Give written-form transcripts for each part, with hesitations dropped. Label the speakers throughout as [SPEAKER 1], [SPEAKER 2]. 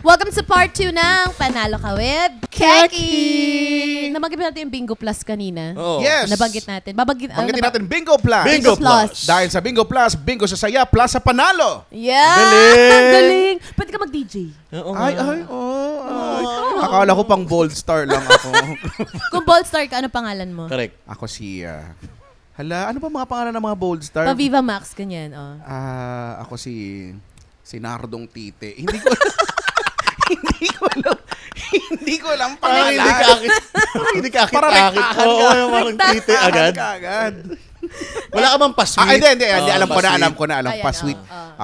[SPEAKER 1] Welcome sa part 2 ng Panalo Ka with Keki! Nabanggit natin yung Bingo Plus kanina.
[SPEAKER 2] Oh.
[SPEAKER 3] Yes.
[SPEAKER 1] Nabanggit natin.
[SPEAKER 3] Banggitin natin Bingo Plus.
[SPEAKER 2] Bingo Plus.
[SPEAKER 3] Dahil sa Bingo Plus, bingo sa saya, plus sa panalo.
[SPEAKER 1] Yeah!
[SPEAKER 2] Galing!
[SPEAKER 1] Galing! Pwede ka mag-DJ.
[SPEAKER 3] Ay. Akala ko pang bold star lang ako.
[SPEAKER 1] Kung bold star ka, ano pangalan mo?
[SPEAKER 2] Correct.
[SPEAKER 3] Ako si... ano ba mga pangalan ng mga bold star?
[SPEAKER 1] Pa-Viva Max, kanyan. Oh.
[SPEAKER 3] Ako si Nardong Tite. Hindi ko alam
[SPEAKER 2] Parang
[SPEAKER 3] pangalan.
[SPEAKER 2] hindi ka akit.
[SPEAKER 3] Para rektahan
[SPEAKER 2] Oo,
[SPEAKER 3] ka.
[SPEAKER 2] yung parang tite agad.
[SPEAKER 3] Agad.
[SPEAKER 2] Wala ka bang pa-sweet?
[SPEAKER 3] Hindi. Alam ko na.
[SPEAKER 1] Ayan,
[SPEAKER 3] Pa-sweet.
[SPEAKER 1] oh.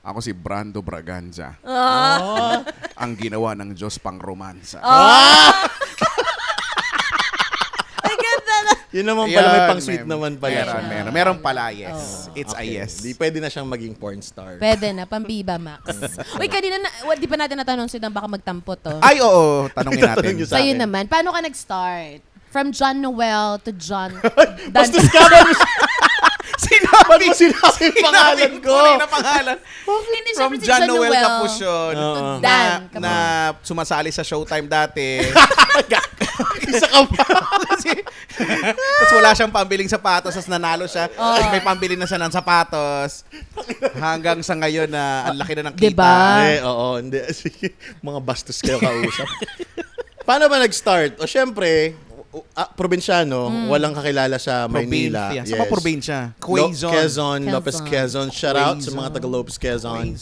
[SPEAKER 3] Ako si Brando Braganza.
[SPEAKER 2] Oh.
[SPEAKER 3] Ang ginawa ng Diyos pang romansa.
[SPEAKER 1] Ay, ganda na.
[SPEAKER 2] Yun naman pala, may
[SPEAKER 3] Ayan,
[SPEAKER 2] pang-sweet naman pala.
[SPEAKER 3] Meron pala, yes. It's a yes.
[SPEAKER 2] Di pwede na siyang maging porn star.
[SPEAKER 1] Pwede na, pang-Viva Max. Uy, kanina di pa natin natanong sila baka magtampo to.
[SPEAKER 3] Ay, oo. Tanongin natin.
[SPEAKER 2] Tanongin niyo sa
[SPEAKER 1] Sa'yo
[SPEAKER 2] akin.
[SPEAKER 1] naman, paano ka nag-start? From John Noel to John...
[SPEAKER 2] Bastos ka ba?
[SPEAKER 3] Sinabi
[SPEAKER 2] Sinabi yung pangalan ko.
[SPEAKER 3] na pangalan.
[SPEAKER 1] Hindi,
[SPEAKER 3] From
[SPEAKER 1] syempre si
[SPEAKER 3] John Noel Capucion.
[SPEAKER 2] Oo.
[SPEAKER 1] Dan Capucion.
[SPEAKER 3] Na sumasali sa Showtime dati.
[SPEAKER 2] Isa ka pa.
[SPEAKER 3] Tapos wala siyang pambiling sapatos. Tapos nanalo siya. Tapos may pambili na siya ng sapatos. Hanggang sa ngayon na ang laki na ng kita.
[SPEAKER 1] Diba?
[SPEAKER 2] Hindi. Sige, mga bastos kayo kausap. Paano ba nag-start? O syempre, probinsyano, walang kakilala sa Maynila.
[SPEAKER 3] Probinsya. Sa mga probinsya? Quezon.
[SPEAKER 2] Quezon, Lopez Quezon. Shout out sa mga taga Lopez Quezon.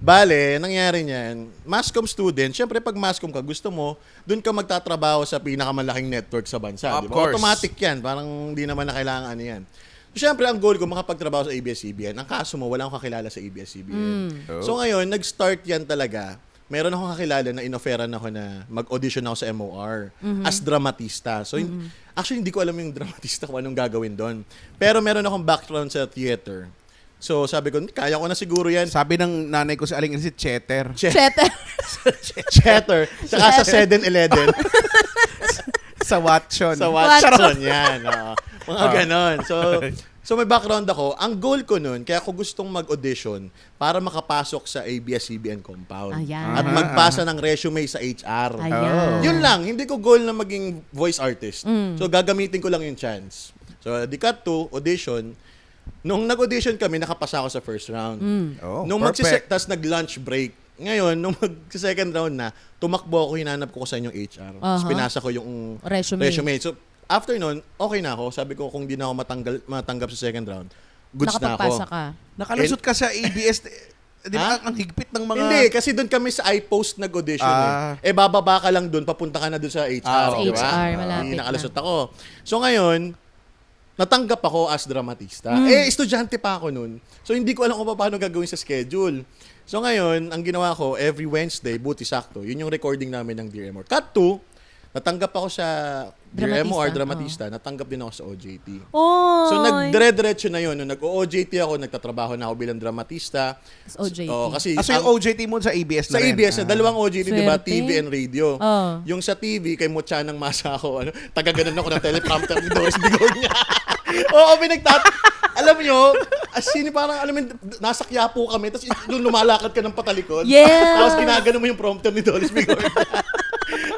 [SPEAKER 2] Bale, nangyari niyan, masscom student, syempre pag masscom ka, gusto mo, dun ka magtatrabaho sa pinakamalaking network sa bansa.
[SPEAKER 3] Of
[SPEAKER 2] Di ba?
[SPEAKER 3] course.
[SPEAKER 2] Automatic yan. Parang hindi naman na kailangan ano yan. So, syempre, ang goal ko, makapagtrabaho sa ABS-CBN. Ang kaso mo, wala akong kakilala sa ABS-CBN. So ngayon, nag-start yan talaga. Meron akong kakilala na inoferan ako na mag-audition ako sa MOR as dramatista. So, actually, hindi ko alam yung dramatista kung anong gagawin doon. Pero meron akong background sa theater. So, sabi ko, kaya ko na siguro yan.
[SPEAKER 3] Sabi ng nanay ko si Aling si Cheter.
[SPEAKER 1] Chete.
[SPEAKER 2] Chatter. Saka sa 7-Eleven.
[SPEAKER 3] Sa Watson.
[SPEAKER 2] Sa Watson. Yan. Mga ganon. So may background ako. Ang goal ko nun, kaya ako gustong mag-audition para makapasok sa ABS-CBN compound.
[SPEAKER 1] Ayan.
[SPEAKER 2] At magpasa ng resume sa HR.
[SPEAKER 1] Ayan.
[SPEAKER 2] Yun lang. Hindi ko goal na maging voice artist. So gagamitin ko lang yung chance. So di cut to audition. Nung nag-audition kami, nakapasa ako sa first round.
[SPEAKER 3] Oh,
[SPEAKER 2] Nung
[SPEAKER 3] perfect.
[SPEAKER 2] tas nag-lunch break. Ngayon, nung mag-second round na, tumakbo ako, hinanap ko sa inyong HR. Tapos pinasa ko yung resume. So, after nun, okay na ako. Sabi ko, kung di na ako matanggap sa second round, goods na ako.
[SPEAKER 1] Nakapagpasa ka.
[SPEAKER 3] Nakalusot ka sa ABS. Di ba ang higpit ng mga...
[SPEAKER 2] Hindi, kasi doon kami sa iPost nag-audition bababa ka lang doon, papunta ka na doon sa HR.
[SPEAKER 1] Sa
[SPEAKER 2] di ba?
[SPEAKER 1] HR, malapit
[SPEAKER 2] Hindi,
[SPEAKER 1] na.
[SPEAKER 2] nakalusot ako. So ngayon, natanggap ako as dramatista. Estudyante pa ako noon. So hindi ko alam kung paano gagawin sa schedule. So ngayon, ang ginawa ko, every Wednesday, buti sakto, yun yung recording namin ng Dear MOR. Cut to, natanggap ako sa Dear MOR, dramatista, natanggap din ako sa OJT.
[SPEAKER 1] Oh.
[SPEAKER 2] So nagdire-diretso na yun. Nung nag-OJT ako, nagtatrabaho na ako bilang dramatista.
[SPEAKER 1] OJT.
[SPEAKER 2] Kasi
[SPEAKER 3] so yung OJT mo sa ABS na
[SPEAKER 2] sa
[SPEAKER 3] rin?
[SPEAKER 2] ABS na dalawang OJT, di ba?
[SPEAKER 1] Swerte.
[SPEAKER 2] TV and radio.
[SPEAKER 1] Oh.
[SPEAKER 2] Yung sa TV, kay Mutya ng masa ako, taga-ganon ako ng teleprompter ni Doris Bigonya. Oo, alam nyo, as in, parang, alam mo, nasa Quiapo kami, tapos lumalakad ka ng patalikod.
[SPEAKER 1] Yeah.
[SPEAKER 2] Tapos ginagano mo yung prompter ni Doris Bigonya.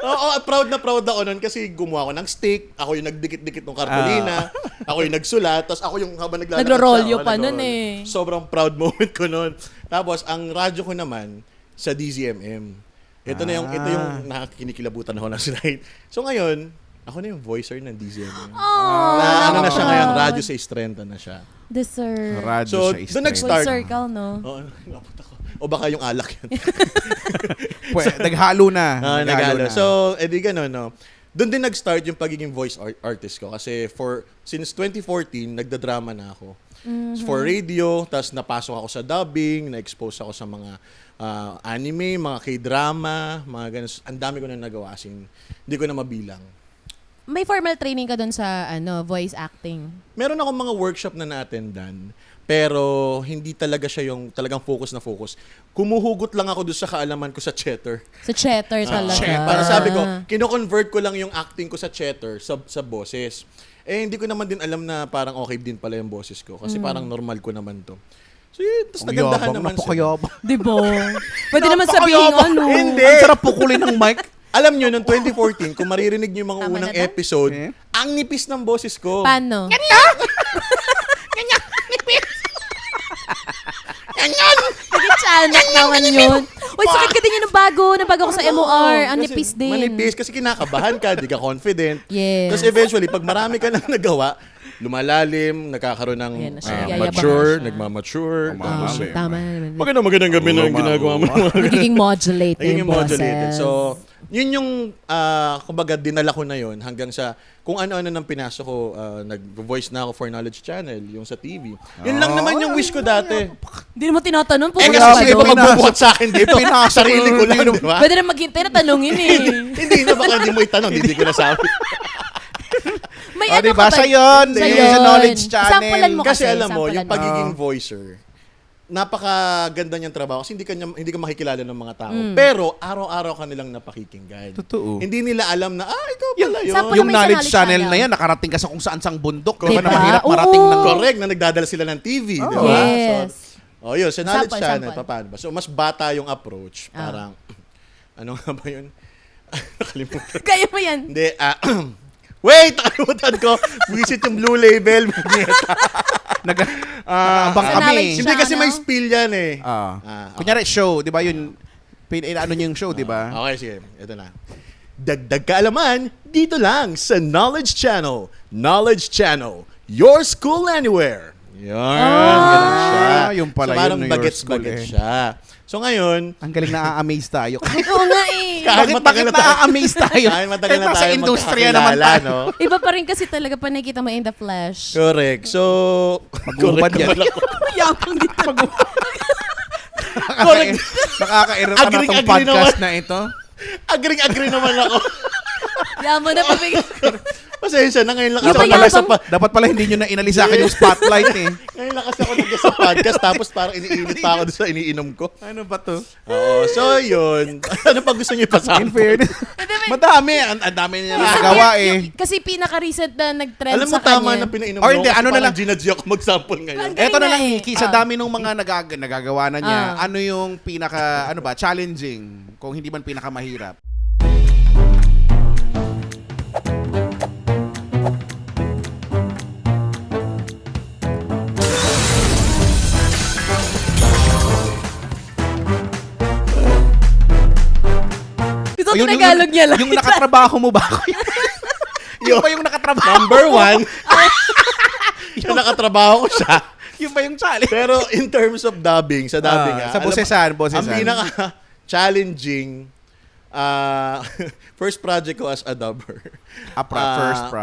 [SPEAKER 2] Oo, proud na proud ako nun kasi gumawa ako ng stick, ako yung nagdikit-dikit ng kartolina, ako yung nagsulat, tapos ako yung habang naglalakad
[SPEAKER 1] Nagro-rolyo
[SPEAKER 2] siya,
[SPEAKER 1] pa nun eh.
[SPEAKER 2] Sobrang proud moment ko nun. Tapos, ang radyo ko naman, sa DZMM. Ito yung nakakinikilabutan ako ng slide. So ngayon, ako na yung voicer ng DZMM. Ano na siya ngayon, radyo sa Estrenta na siya.
[SPEAKER 1] Deserve.
[SPEAKER 3] Radyo
[SPEAKER 2] So,
[SPEAKER 3] sa
[SPEAKER 2] doon
[SPEAKER 3] Estrella.
[SPEAKER 1] Full
[SPEAKER 2] Start.
[SPEAKER 1] circle, no?
[SPEAKER 2] Oo, napunta ko. O baka yung alak yun.
[SPEAKER 3] Naghalo na.
[SPEAKER 2] Nagalo. So, edi gano'n, no? Doon din nag-start yung pagiging voice artist ko. Kasi since 2014, nagdadrama na ako. For radio, tapos napasok ako sa dubbing, na-expose ako sa mga anime, mga K-drama, mga ganun. Ang dami ko na nagawa. Hindi ko na mabilang.
[SPEAKER 1] May formal training ka dun sa voice acting.
[SPEAKER 2] Meron akong mga workshop na na-attendan, pero hindi talaga siya yung talagang focus na focus. Kumuhugot lang ako doon sa kaalaman ko sa theater.
[SPEAKER 1] Sa chatter talaga.
[SPEAKER 2] Para sabi ko, kino-convert ko lang yung acting ko sa theater, sa boses. Hindi ko naman din alam na parang okay din pala yung boses ko. Kasi parang normal ko naman to. So yun, tapos nagandahan naman siya.
[SPEAKER 3] Napakayabang.
[SPEAKER 1] Di ba? Pwede naman sabihin, ano.
[SPEAKER 2] Hindi.
[SPEAKER 3] Ang sarap pukulin ng mic.
[SPEAKER 2] Alam nyo, noong 2014, kung maririnig nyo yung mga
[SPEAKER 1] Tama
[SPEAKER 2] unang
[SPEAKER 1] na daw?
[SPEAKER 2] episode,
[SPEAKER 3] Eh?
[SPEAKER 2] ang nipis ng boses ko.
[SPEAKER 1] Paano? Ganyan tiyanak naman yun. Uy, sakit ka din yun ng bago. Nabago ko sa MOR. Ang
[SPEAKER 2] Kasi
[SPEAKER 1] nipis din.
[SPEAKER 2] Manipis kasi kinakabahan ka, di ka confident.
[SPEAKER 1] Yes.
[SPEAKER 2] Tapos eventually, pag marami ka nang nagawa, lumalalim, nagkakaroon ng
[SPEAKER 1] Ayan na siya, yayabang
[SPEAKER 2] mature,
[SPEAKER 1] na siya.
[SPEAKER 2] nagmamature. Tapos,
[SPEAKER 1] Tama naman.
[SPEAKER 2] magandang gabi na yung ginagawa mo.
[SPEAKER 1] Nagiging modulated
[SPEAKER 2] Nagiging
[SPEAKER 1] yung boses.
[SPEAKER 2] modulated. So, yun yung, kumbaga, dinala ko na yun hanggang sa kung ano-ano nang pinasok ko, nag-voice na ako for Knowledge Channel, yung sa TV. Yun lang naman yung wish ko dati.
[SPEAKER 1] Hindi naman tinatanong.
[SPEAKER 2] Eh
[SPEAKER 1] Pumunta
[SPEAKER 2] kasi
[SPEAKER 1] ka
[SPEAKER 2] sino
[SPEAKER 1] doon.
[SPEAKER 2] ba magbubuhat sa akin dito?
[SPEAKER 3] Pinasok
[SPEAKER 2] Sarili ko lang, di ba?
[SPEAKER 1] Pwede na maghintay na tanongin eh.
[SPEAKER 2] Hindi na baka hindi mo itanong, hindi ko nasabi.
[SPEAKER 1] May
[SPEAKER 3] O,
[SPEAKER 1] ano
[SPEAKER 3] diba?
[SPEAKER 1] ka ba?
[SPEAKER 3] Sa yun.
[SPEAKER 1] Sa
[SPEAKER 3] Sa
[SPEAKER 1] yun.
[SPEAKER 3] Knowledge Channel.
[SPEAKER 1] Sampulan mo
[SPEAKER 2] Kasi
[SPEAKER 1] kasi.
[SPEAKER 2] alam mo,
[SPEAKER 1] sampulan
[SPEAKER 2] yung pagiging voicer, napakaganda niyang trabaho kasi hindi ka makikilala ng mga tao. Pero araw-araw ka nilang napakikinggan.
[SPEAKER 3] Totoo.
[SPEAKER 2] Hindi nila alam na, ikaw pala yun.
[SPEAKER 1] Sample
[SPEAKER 3] Yung
[SPEAKER 1] naman sa
[SPEAKER 3] Knowledge
[SPEAKER 1] Knowledge
[SPEAKER 3] Channel
[SPEAKER 1] Channel.
[SPEAKER 3] na yan, nakarating ka sa kung saan-sang bundok.
[SPEAKER 2] Diba?
[SPEAKER 3] Na mahirap
[SPEAKER 1] Oo.
[SPEAKER 3] marating ng...
[SPEAKER 2] Correct, na nagdadala sila ng TV, di ba?
[SPEAKER 1] Yes.
[SPEAKER 2] So, yun, sa Knowledge
[SPEAKER 1] Sample,
[SPEAKER 2] Channel,
[SPEAKER 1] sample.
[SPEAKER 2] paano ba? So, mas bata yung approach. Parang, ano nga ba yun? Nakalimutan.
[SPEAKER 1] Kaya mo yan.
[SPEAKER 2] Hindi, wait, nakalimutan ko. Visit yung Blue Label.
[SPEAKER 3] Abang
[SPEAKER 1] Sa
[SPEAKER 3] kami.
[SPEAKER 1] Knowledge
[SPEAKER 2] Hindi kasi may
[SPEAKER 1] Channel?
[SPEAKER 2] spill yan eh.
[SPEAKER 3] Kunyari, show. Di ba yun? Ano niyo yung show, di ba?
[SPEAKER 2] Okay, sige. Ito na. Dagdag kaalaman, dito lang sa Knowledge Channel. Knowledge Channel. Your school anywhere. Yan. Ganun siya.
[SPEAKER 3] Yung pala
[SPEAKER 2] so, parang
[SPEAKER 3] yun, no, your
[SPEAKER 2] bagets-bagets
[SPEAKER 3] school,
[SPEAKER 2] siya. So ngayon,
[SPEAKER 3] Ang galing na-amaze tayo.
[SPEAKER 1] Oo nga eh.
[SPEAKER 2] kahit matagal
[SPEAKER 3] Bakit
[SPEAKER 2] na tayo,
[SPEAKER 3] na-amaze tayo?
[SPEAKER 2] kahit matagal na
[SPEAKER 3] Nasa
[SPEAKER 2] tayo
[SPEAKER 3] industriya naman
[SPEAKER 2] magkakilala,
[SPEAKER 3] tayo.
[SPEAKER 2] no?
[SPEAKER 1] Iba pa rin kasi talaga pa nakikita mo in the flesh.
[SPEAKER 2] Correct. So,
[SPEAKER 3] Mag-uubad
[SPEAKER 2] correct
[SPEAKER 3] yan.
[SPEAKER 2] naman ako.
[SPEAKER 1] Yakong dito.
[SPEAKER 3] Nakaka-irita na itong
[SPEAKER 2] Agree
[SPEAKER 3] podcast
[SPEAKER 2] naman.
[SPEAKER 3] na ito.
[SPEAKER 2] Agree naman ako.
[SPEAKER 1] Yaman na pabigay.
[SPEAKER 2] Pasensya na, ngayon lang kasi
[SPEAKER 1] Iba
[SPEAKER 2] ako nag-sa
[SPEAKER 1] yabang-
[SPEAKER 2] pa-
[SPEAKER 3] Dapat pala hindi nyo na inalis sa akin yung spotlight eh.
[SPEAKER 2] ngayon lang kasi ako nag-sa podcast tapos parang iniinit pa ako doon sa iniinom ko.
[SPEAKER 3] Ano ba to?
[SPEAKER 2] Oo, so yun. Ano pa gusto niyo
[SPEAKER 3] In
[SPEAKER 2] ipasample?
[SPEAKER 3] fairness. Madami. Ang dami niya nagawa eh.
[SPEAKER 1] Kasi pinaka-recent na nag-trend
[SPEAKER 2] Alam mo,
[SPEAKER 1] sa kanya.
[SPEAKER 2] tama na pinainom
[SPEAKER 3] Or
[SPEAKER 2] mo
[SPEAKER 3] hindi,
[SPEAKER 2] kasi
[SPEAKER 3] ano na
[SPEAKER 2] parang
[SPEAKER 3] lang.
[SPEAKER 2] ginadji ako mag-sample ngayon.
[SPEAKER 1] Ang galing
[SPEAKER 3] Eto na
[SPEAKER 1] nga
[SPEAKER 3] lang,
[SPEAKER 1] eh.
[SPEAKER 3] Nikki, sa dami ng mga nagagawa na niya,
[SPEAKER 1] Ah.
[SPEAKER 3] ano yung pinaka, challenging, kung hindi man pinakamahirap?
[SPEAKER 1] Gusto ko Tagalog niya lang.
[SPEAKER 3] Yung nakatrabaho mo ba? Yung ba yung nakatrabaho?
[SPEAKER 2] Number one, yung nakatrabaho ko siya.
[SPEAKER 3] Yung ba yung challenge?
[SPEAKER 2] Pero in terms of dubbing, sa dubbing
[SPEAKER 3] Sa bosesan.
[SPEAKER 2] ang pinaka-challenging first project ko as a dubber.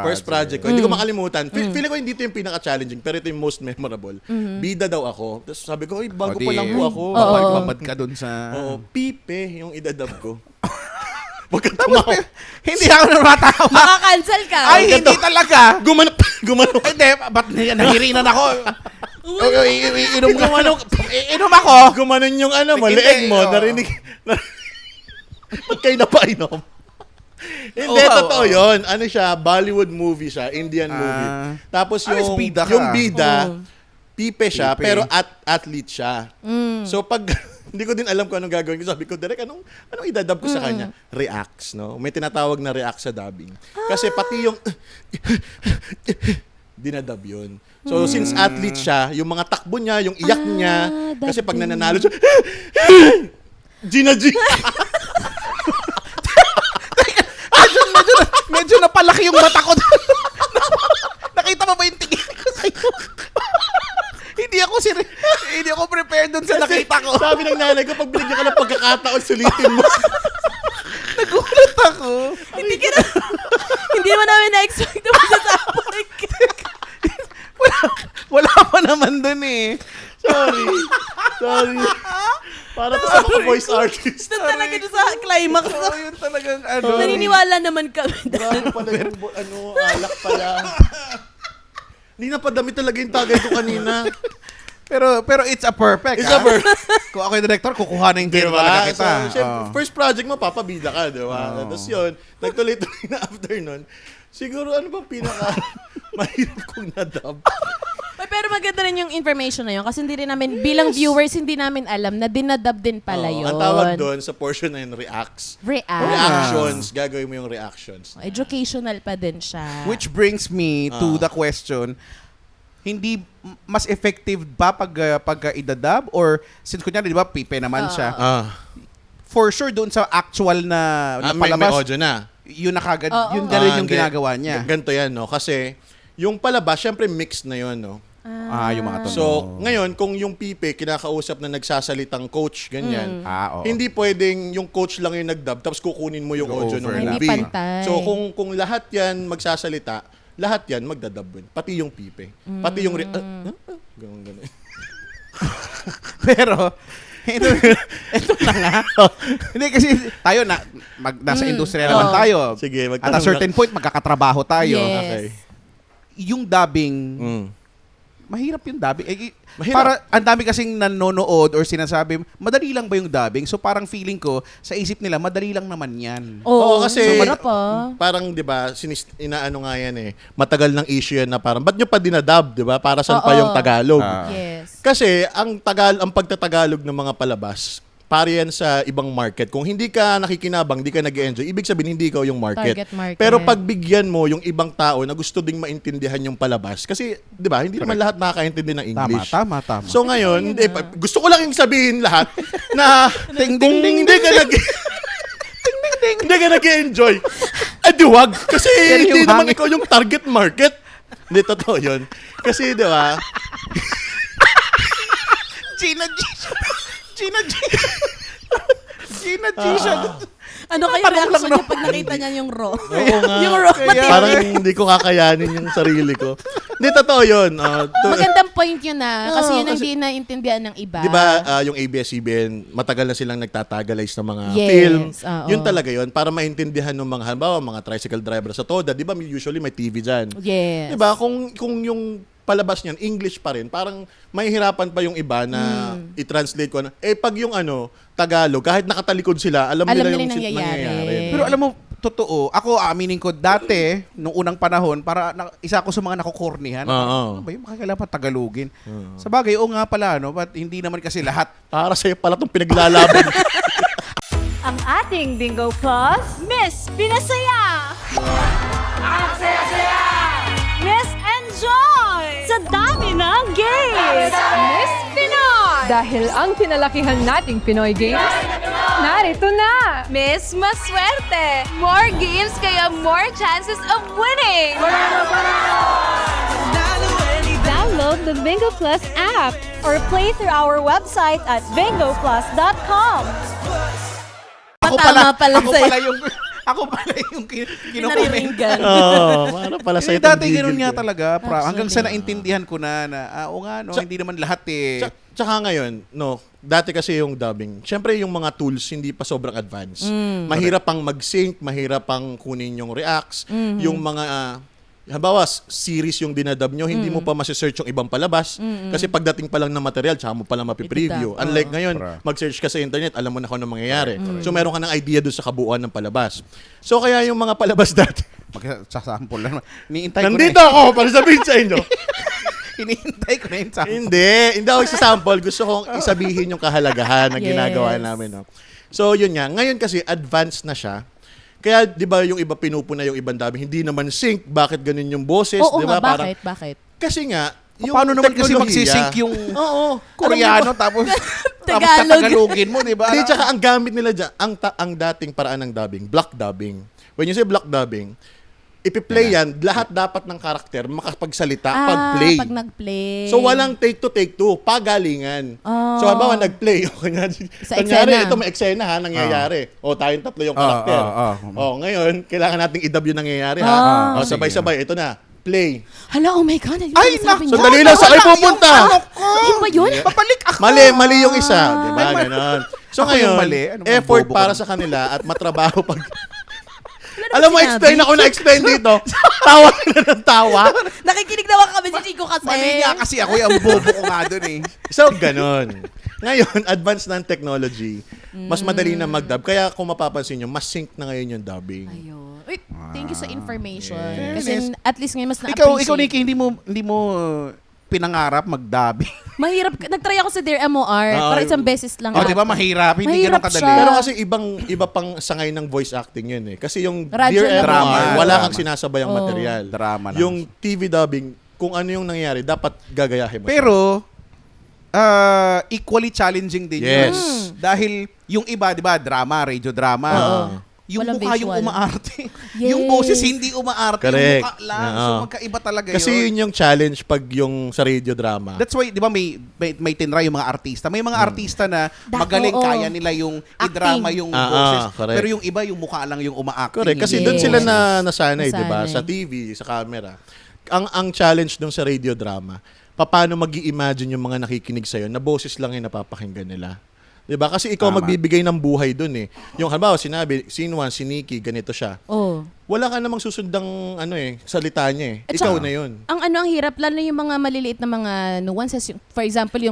[SPEAKER 2] First project ko. Hindi ko makalimutan. Feeling ko hindi ito yung pinaka-challenging, pero ito yung most memorable. Bida daw ako. Tapos sabi ko, bago pa lang po ako.
[SPEAKER 3] Babad ka dun sa...
[SPEAKER 2] Oo, Pipe yung idadub ko. Huwag kang tumawa.
[SPEAKER 3] Hindi ako namatawa.
[SPEAKER 1] Makakancel ka.
[SPEAKER 3] Ay, hindi talaga.
[SPEAKER 2] Gumano.
[SPEAKER 3] Hindi, ba't nahirinan ako? Inom ako.
[SPEAKER 2] Gumanon yung mo,
[SPEAKER 3] Hindi,
[SPEAKER 2] leeg mo,
[SPEAKER 3] oo.
[SPEAKER 2] narinig. Ba't kayo napainom? Hindi,
[SPEAKER 3] Oo,
[SPEAKER 2] totoo
[SPEAKER 3] oo.
[SPEAKER 2] yun. Ano siya, Bollywood movie siya, Indian movie. Tapos
[SPEAKER 3] Alis,
[SPEAKER 2] yung,
[SPEAKER 3] bida ka.
[SPEAKER 2] yung bida, pipe siya,
[SPEAKER 3] Pipe.
[SPEAKER 2] pero athlete siya. So pag, hindi ko din alam kung anong gagawin ko. Sabi ko, Direk, anong idadub ko sa kanya? Reacts, no? May tinatawag na reacts sa dubbing. Kasi pati yung, dinadub yun. So, since athlete siya, yung mga takbo niya, yung iyak niya, kasi pag
[SPEAKER 1] dubbing.
[SPEAKER 2] nananalo siya, Gina G.
[SPEAKER 3] Medyo napalaki yung mata ko. Nakita mo ba yung tingin ko sa'yo? Hindi ako prepared dun sa nakita ko.
[SPEAKER 2] Sabi ng nanay ko, pag binigyan ka ng pagkakataon, sulitin mo.
[SPEAKER 3] Nagulat ako.
[SPEAKER 1] Hindi mo namin na-expect na masasabi ka.
[SPEAKER 3] Wala pa naman dun eh.
[SPEAKER 2] Sorry. Para to sa mga voice artist.
[SPEAKER 1] Doon talaga doon sa climax.
[SPEAKER 3] Oo, yun talagang
[SPEAKER 1] Naniniwala naman kami.
[SPEAKER 2] Grabe pala yung, alak pala. Hindi na padami talaga yung tagay ko kanina.
[SPEAKER 3] Pero it's a perfect.
[SPEAKER 2] It's a perfect.
[SPEAKER 3] Kung ako yung director, kukuha na yung game talaga kita.
[SPEAKER 2] So, syempre,
[SPEAKER 3] Oo.
[SPEAKER 2] first project mo, papabida ka, di ba? Tapos yun, nagtuloy-tuloy na after nun. Siguro, ano bang pinaka mahirap kong nadub?
[SPEAKER 1] May Pero maganda rin yung information na yun kasi hindi rin namin, bilang viewers, hindi namin alam na dinadub din pala
[SPEAKER 2] Oo,
[SPEAKER 1] yun.
[SPEAKER 2] ang tawag doon sa portion na yun, reacts. Reactions. Gagawin mo yung reactions.
[SPEAKER 1] Educational pa din siya.
[SPEAKER 3] Which brings me to the question, hindi mas effective ba pag idadub? Or since kunyari, di ba, pipe naman siya. For sure, doon sa actual na
[SPEAKER 2] may
[SPEAKER 3] palabas,
[SPEAKER 2] audio na.
[SPEAKER 3] yun na kagad,
[SPEAKER 1] Oo.
[SPEAKER 3] yun na rin yung
[SPEAKER 2] Hindi.
[SPEAKER 3] ginagawa niya.
[SPEAKER 2] Ganito yan, no? Kasi yung palabas, syempre mixed na yun, no?
[SPEAKER 3] Yung mga tono.
[SPEAKER 2] So, ngayon, kung yung pipe, kinakausap na nagsasalitang coach, ganyan,
[SPEAKER 3] Oo.
[SPEAKER 2] hindi pwedeng yung coach lang yung nagdub, tapos kukunin mo yung audio ng
[SPEAKER 3] Overlap.
[SPEAKER 1] Hindi
[SPEAKER 2] movie.
[SPEAKER 1] pantay.
[SPEAKER 2] So, kung lahat yan magsasalita, lahat yan magdadub yun. Pati yung pipe. Pati yung... ganun.
[SPEAKER 3] Pero, ito na nga. Hindi kasi tayo nasa industriya naman tayo.
[SPEAKER 2] Sige,
[SPEAKER 3] At
[SPEAKER 2] magtanong
[SPEAKER 3] a certain point, magkakatrabaho tayo.
[SPEAKER 1] Yes.
[SPEAKER 2] Okay.
[SPEAKER 3] Yung dubbing, mahirap yung dubbing.
[SPEAKER 2] Mahirap.
[SPEAKER 3] Para ang dami kasing nanonood or sinasabi, madali lang ba yung dubbing? So parang feeling ko, sa isip nila, madali lang naman yan.
[SPEAKER 2] Oo, kasi
[SPEAKER 1] sarap ah.
[SPEAKER 2] parang 'di ba, inaano nga yan matagal ng issue yan na parang ba't nyo pa dinadub, 'di ba? Para saan pa
[SPEAKER 1] Oo.
[SPEAKER 2] yung Tagalog?
[SPEAKER 1] Yes.
[SPEAKER 2] Kasi ang pagtatagalog ng mga palabas, pare yan sa ibang market. Kung hindi ka nakikinabang, hindi ka nag-enjoy, ibig sabihin hindi ikaw yung market.
[SPEAKER 1] Target market.
[SPEAKER 2] Pero pagbigyan mo yung ibang tao na gusto ding maintindihan yung palabas, kasi 'di ba, hindi naman lahat nakakaintindi ng English.
[SPEAKER 3] Tama.
[SPEAKER 2] So ngayon, gusto ko lang yung sabihin lahat na
[SPEAKER 3] Ding,
[SPEAKER 2] kung
[SPEAKER 3] ding,
[SPEAKER 2] hindi ka hindi ka nag-enjoy, wag. Kasi hindi
[SPEAKER 3] yung
[SPEAKER 2] naman
[SPEAKER 3] hangin.
[SPEAKER 2] ikaw yung target market. Hindi, totoo yun. Kasi, di ba,
[SPEAKER 3] Gina G.
[SPEAKER 1] Ano kayo reaction niyo pag nakita niya yung raw?
[SPEAKER 2] oo nga.
[SPEAKER 1] Yung raw
[SPEAKER 3] Kaya-
[SPEAKER 2] Parang hindi ko kakayanin yung sarili ko. Hindi, totoo yun.
[SPEAKER 1] Magandang point yun kasi
[SPEAKER 2] Oo,
[SPEAKER 1] yun ang
[SPEAKER 2] kasi-
[SPEAKER 1] hindi naintindihan ng iba.
[SPEAKER 2] Di ba yung ABS-CBN, matagal na silang nagtatagalize ng mga
[SPEAKER 1] Yes,
[SPEAKER 2] film.
[SPEAKER 1] oo.
[SPEAKER 2] Yun talaga yun. Para maintindihan ng mga, halimbawa, mga tricycle driver sa TODA. Di ba usually may TV dyan?
[SPEAKER 1] Yes.
[SPEAKER 2] Di ba? Kung yung palabas niyan, English pa rin, parang mahihirapan pa yung iba na i-translate ko na. Pag yung Tagalog, kahit nakatalikod sila, alam nila
[SPEAKER 1] nila
[SPEAKER 2] yung
[SPEAKER 1] yung nangyayari.
[SPEAKER 3] Pero alam mo, totoo, ako aminin ko dati, nung unang panahon, isa ako sa mga nakukornihan.
[SPEAKER 2] Oo.
[SPEAKER 3] Ano ba yung makakailangan pa Tagalogin? Sa bagay, oo nga pala, but hindi naman kasi lahat.
[SPEAKER 2] Para sa'yo pala itong pinaglalaban.
[SPEAKER 4] Ang ating Bingo Plus, Miss Pinasaya! Miss Enjoy! Sa dami ng games! Miss Pinoy!
[SPEAKER 5] Dahil ang pinalakihan nating Pinoy Games, narito na!
[SPEAKER 4] Miss Maswerte! More games kaya more chances of winning! Download the Bingo Plus app or play through our website at bingoplus.com.
[SPEAKER 1] Tama pala sa'yo.
[SPEAKER 3] Ako pala yung kinukumin.
[SPEAKER 1] Pinariringgan.
[SPEAKER 2] Oo. Ano pala sa'yo itong
[SPEAKER 3] Dati
[SPEAKER 2] gigil
[SPEAKER 3] ganun nga
[SPEAKER 2] ko.
[SPEAKER 3] talaga, hanggang sa
[SPEAKER 1] Actually,
[SPEAKER 3] naintindihan ko na oo nga, no, hindi naman lahat
[SPEAKER 2] Tsaka ngayon, dati kasi yung dubbing, syempre yung mga tools hindi pa sobrang advanced. Mahirap pang mag-sync, mahirap pang kunin yung reacts, yung mga halimbawa, series yung dinadub nyo, hindi mo pa masisearch yung ibang palabas. Kasi pagdating pa lang ng material, tsaka mo pa lang mapipreview.
[SPEAKER 1] Itadap,
[SPEAKER 2] Unlike ngayon, mag-search ka sa internet, alam mo na kung ano mangyayari. So, meron ka ng idea doon sa kabuuan ng palabas. So, kaya yung mga palabas dati,
[SPEAKER 3] magsasample lang. Iniintay ko
[SPEAKER 2] nandito ako para sabihin sa inyo.
[SPEAKER 3] Hinihintay ko na yung sample.
[SPEAKER 2] Hindi ako isa-sample. Gusto kong isabihin yung kahalagahan na ginagawa
[SPEAKER 1] Yes.
[SPEAKER 2] namin. No? So, yun nga. Ngayon kasi, advanced na siya. Kaya, di ba, yung iba pinupuna yung ibang dami, hindi naman sync. Bakit ganun yung boses?
[SPEAKER 1] Oo
[SPEAKER 2] di
[SPEAKER 1] nga,
[SPEAKER 2] ba?
[SPEAKER 1] bakit?
[SPEAKER 2] Kasi nga, yung
[SPEAKER 3] Paano naman kasi
[SPEAKER 2] teknolohiya-
[SPEAKER 3] magsisync yung
[SPEAKER 2] Oo.
[SPEAKER 3] Koreano tapos
[SPEAKER 1] Tagalog.
[SPEAKER 3] Tagalogin mo, di ba?
[SPEAKER 2] Hindi, tsaka ang gamit nila dyan, ang dating paraan ng dubbing, block dubbing. When you say block dubbing, ipi-play yan, lahat dapat ng karakter makapagsalita pag-play.
[SPEAKER 1] Pag nag-play.
[SPEAKER 2] So, walang take two, pagalingan.
[SPEAKER 1] Oh.
[SPEAKER 2] So, halimbawa, nag-play. Kunyari,
[SPEAKER 1] Sa
[SPEAKER 2] kunyari,
[SPEAKER 1] eksena.
[SPEAKER 2] ito may eksena ha, nangyayari. O, tayong tatlo yung karakter. O, ngayon, kailangan nating i-dub yung nangyayari ha. O, sabay-sabay, ito na. Play.
[SPEAKER 1] Hala, oh my God.
[SPEAKER 3] Ay,
[SPEAKER 1] naku.
[SPEAKER 2] Sandali lang, saan kayo pupunta?
[SPEAKER 1] Yun ba yun?
[SPEAKER 3] Papalik ako.
[SPEAKER 2] Mali yung isa. Diba? Ganon. So,
[SPEAKER 3] Ako yung
[SPEAKER 2] ngayon,
[SPEAKER 3] mali. Ano bang
[SPEAKER 2] effort
[SPEAKER 3] bobo
[SPEAKER 2] para
[SPEAKER 3] ko?
[SPEAKER 2] sa kanila at matrabaho pag...
[SPEAKER 1] Wala
[SPEAKER 2] Alam mo,
[SPEAKER 1] naman
[SPEAKER 2] explain
[SPEAKER 1] sinabi.
[SPEAKER 2] ako na-explain dito. Tawa na ng tawa.
[SPEAKER 1] Nakikinig naman kami si Chico kasi.
[SPEAKER 3] Mali nga kasi ako yung bobo ko nga dun eh.
[SPEAKER 2] So, ganon. Ngayon, advanced na ang technology. Mas madali na mag-dub. Kaya kung mapapansin nyo, mas sync na ngayon yung dubbing.
[SPEAKER 1] Ayun. Uy, thank you sa information.
[SPEAKER 3] Yes.
[SPEAKER 1] Kasi at least ngayon mas
[SPEAKER 3] Ikaw
[SPEAKER 1] na-appreciate.
[SPEAKER 3] Nikki, hindi mo pinangarap magdabi.
[SPEAKER 1] Mahirap. Nag-try ako sa Dear MOR. Para isang beses lang.
[SPEAKER 3] Oh, di ba mahirap? Hindi
[SPEAKER 1] Mahirap
[SPEAKER 3] ganun kadali.
[SPEAKER 1] siya.
[SPEAKER 2] Pero kasi iba pang sangay ng voice acting yun eh. Kasi yung
[SPEAKER 1] Radyo
[SPEAKER 2] Dear
[SPEAKER 1] lang.
[SPEAKER 2] MR,
[SPEAKER 3] Drama.
[SPEAKER 2] wala
[SPEAKER 3] Drama.
[SPEAKER 2] kang sinasabayang
[SPEAKER 1] Oo.
[SPEAKER 2] material.
[SPEAKER 3] Drama lang.
[SPEAKER 2] Yung TV dubbing, kung ano yung nangyayari, dapat gagayahin mo.
[SPEAKER 3] Pero, equally challenging din
[SPEAKER 2] Yes.
[SPEAKER 3] yun. Dahil yung iba, di ba, drama, radio drama. Yung
[SPEAKER 1] Walang
[SPEAKER 3] mukha yung
[SPEAKER 1] visual.
[SPEAKER 3] umaarte.
[SPEAKER 1] Yes.
[SPEAKER 3] Yung boses hindi umaarte.
[SPEAKER 2] Correct.
[SPEAKER 3] Yung mukha lang. So,
[SPEAKER 2] Oo.
[SPEAKER 3] magkaiba talaga
[SPEAKER 2] Kasi yun yung challenge pag yung sa radio drama.
[SPEAKER 3] That's why, di ba, may tinry yung mga artista. May mga artista na magaling,
[SPEAKER 1] oo.
[SPEAKER 3] kaya nila yung i-drama yung
[SPEAKER 2] Ah,
[SPEAKER 3] boses.
[SPEAKER 2] correct.
[SPEAKER 3] Pero yung iba, yung mukha lang yung umaacting.
[SPEAKER 2] Correct. Kasi
[SPEAKER 1] Yes.
[SPEAKER 2] doon sila nasanay, di ba?
[SPEAKER 1] Nasanay.
[SPEAKER 2] Sa TV, sa camera. Ang challenge dun sa radio drama, paano mag-i-imagine yung mga nakikinig sa'yo na boses lang yung napapakinggan nila. Di ba? Kasi ikaw
[SPEAKER 3] Tama.
[SPEAKER 2] magbibigay ng buhay dun eh. Yung halimbawa, sinabi, scene 1, si Nikki, ganito siya.
[SPEAKER 1] Oh.
[SPEAKER 2] Wala ka namang susundang salita niya eh.
[SPEAKER 1] At
[SPEAKER 2] Ikaw
[SPEAKER 1] saka,
[SPEAKER 2] na yun.
[SPEAKER 1] Ang hirap, lalo na yung mga maliliit na mga nuances. For example,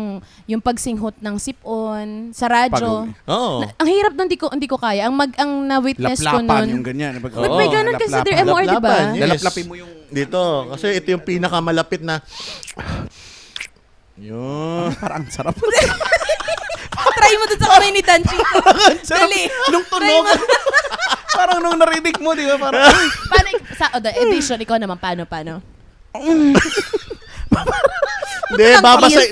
[SPEAKER 1] yung pagsinghot ng sip-on sa radyo.
[SPEAKER 2] Oo.
[SPEAKER 1] Ang hirap nun, hindi ko kaya. Ang na-witness ko
[SPEAKER 3] Laplapan
[SPEAKER 1] nun.
[SPEAKER 3] yung ganyan.
[SPEAKER 1] Ba't may ganun kasi sa Dear
[SPEAKER 3] Laplapan.
[SPEAKER 1] MOR, di ba?
[SPEAKER 2] Laplapan, yes.
[SPEAKER 3] Lalaplapin mo yung...
[SPEAKER 2] Dito. Kasi ito yung pinakamalapit na... Yun.
[SPEAKER 3] Parang ang sarap.
[SPEAKER 1] Try mo dun sa kamay ni Dan Chico. Dali.
[SPEAKER 3] Nung tunog. Parang nung narinig mo, di ba? Parang...
[SPEAKER 1] Paano, the edition, ikaw naman, paano?
[SPEAKER 2] Hindi,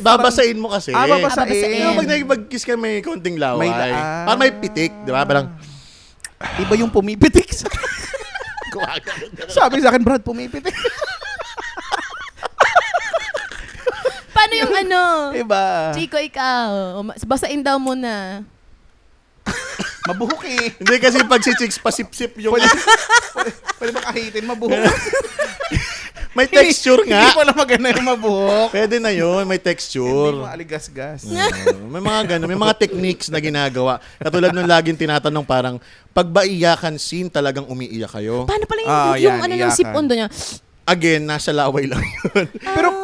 [SPEAKER 2] babasain mo kasi.
[SPEAKER 3] babasain.
[SPEAKER 2] Yung pag nakipag-kiss ka, may konting laway. Para may pitik, di ba? Parang,
[SPEAKER 3] Iba yung pumipitik sa... Sabi sa akin, Brad, pumipitik.
[SPEAKER 1] Paano yung
[SPEAKER 3] Iba.
[SPEAKER 1] Chico, ikaw. Basain daw muna.
[SPEAKER 3] Mabuhok eh.
[SPEAKER 2] hindi kasi pag si Chicks pasip-sip yung...
[SPEAKER 3] Pwede ba kahitin? Mabuhok.
[SPEAKER 2] may texture
[SPEAKER 3] Hindi
[SPEAKER 2] nga.
[SPEAKER 3] pala maganda yung mabuhok.
[SPEAKER 2] Pwede na yun, may
[SPEAKER 3] Hindi
[SPEAKER 2] texture.
[SPEAKER 3] mo aligas-gas.
[SPEAKER 2] May mga ganun, may mga techniques na ginagawa. Katulad nung laging tinatanong parang, pag ba iyakan scene, talagang umiiyak kayo?
[SPEAKER 1] Paano pala
[SPEAKER 3] Yan,
[SPEAKER 1] yung ng
[SPEAKER 3] iyakan.
[SPEAKER 1] sip-on doon niya?
[SPEAKER 2] Again, nasa laway lang yun.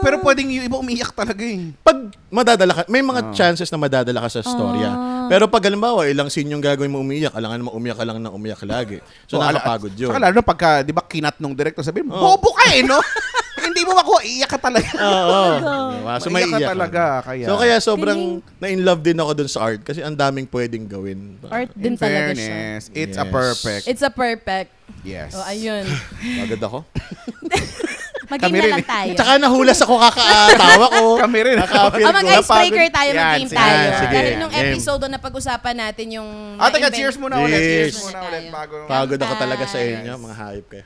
[SPEAKER 3] Pero pwedeng yung iba umiiyak talaga eh.
[SPEAKER 2] Pag madadala ka, may mga chances na madadala ka sa storya. Pero pag halimbawa, ilang scene yung gagawin mo umiiyak, alangan mo umiyak ka lang ng umiyak lagi. So, nakakapagod yun.
[SPEAKER 3] Saka lalo na pagka, di ba, kinat nung director, sabihin mo, bobo ka eh, no? Hindi mo makuha, iiyak ka talaga.
[SPEAKER 2] Oo. Diba? So, may
[SPEAKER 3] Maiyak ka
[SPEAKER 2] iyak
[SPEAKER 3] talaga, kaya.
[SPEAKER 2] So, kaya sobrang na-in love din ako dun sa art kasi ang daming pwedeng gawin.
[SPEAKER 1] Art
[SPEAKER 3] In
[SPEAKER 1] din talaga siya.
[SPEAKER 3] fairness, it's a
[SPEAKER 2] Yes.
[SPEAKER 3] perfect.
[SPEAKER 1] It's a perfect.
[SPEAKER 3] Yes.
[SPEAKER 1] Oh, ayun.
[SPEAKER 2] Agad ako.
[SPEAKER 1] Mag-game
[SPEAKER 3] Kami
[SPEAKER 1] na
[SPEAKER 3] rin
[SPEAKER 1] lang
[SPEAKER 3] eh.
[SPEAKER 1] tayo.
[SPEAKER 2] Tsaka nahulas ako kakatawa ko.
[SPEAKER 3] Kami rin.
[SPEAKER 2] Nakaka-feel ko.
[SPEAKER 1] Mag-icebreaker tayo,
[SPEAKER 3] Yan,
[SPEAKER 1] mag-game
[SPEAKER 3] sige.
[SPEAKER 1] tayo.
[SPEAKER 2] Sige.
[SPEAKER 1] Dahil nung
[SPEAKER 2] Game.
[SPEAKER 1] episode na pag-usapan natin yung...
[SPEAKER 3] Teka,
[SPEAKER 1] na-invent-
[SPEAKER 3] cheers muna ulit.
[SPEAKER 2] Cheers.
[SPEAKER 3] Cheers muna ulit. Bago.
[SPEAKER 2] Pagod ako talaga sa inyo, mga hayop kayo.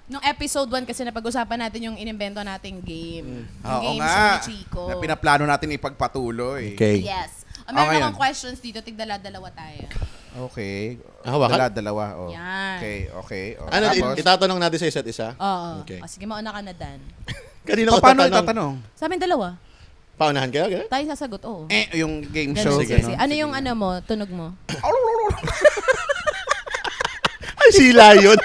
[SPEAKER 1] Nung episode 1 kasi napag-usapan natin yung inimbento nating game. Yung
[SPEAKER 3] Oo
[SPEAKER 1] games
[SPEAKER 3] nga.
[SPEAKER 1] ni Chico.
[SPEAKER 3] Na pinaplano natin ipagpatuloy.
[SPEAKER 2] Okay.
[SPEAKER 1] Yes. Meron
[SPEAKER 3] Okay,
[SPEAKER 1] akong
[SPEAKER 3] yun.
[SPEAKER 1] questions dito. Tigdala-dalawa tayo.
[SPEAKER 3] Okay.
[SPEAKER 2] Hawakan?
[SPEAKER 3] Dalawa. Oh.
[SPEAKER 1] Yan.
[SPEAKER 3] Okay. Oh.
[SPEAKER 2] Ano,
[SPEAKER 3] Tapos,
[SPEAKER 2] itatanong natin sa isa't isa?
[SPEAKER 1] Oo.
[SPEAKER 2] Okay.
[SPEAKER 1] Sige, mauna ka na, Dan.
[SPEAKER 2] Kanina ko
[SPEAKER 3] paano
[SPEAKER 2] tatanong.
[SPEAKER 3] itatanong?
[SPEAKER 1] Sa amin dalawa.
[SPEAKER 2] Paunahan kayo? Ganun?
[SPEAKER 1] Tayo sasagot, oo.
[SPEAKER 3] Yung game
[SPEAKER 1] Ganun.
[SPEAKER 3] show.
[SPEAKER 2] Sige.
[SPEAKER 3] ganun.
[SPEAKER 1] Ano yung ano mo, tunog mo?
[SPEAKER 2] Ay, sila yun.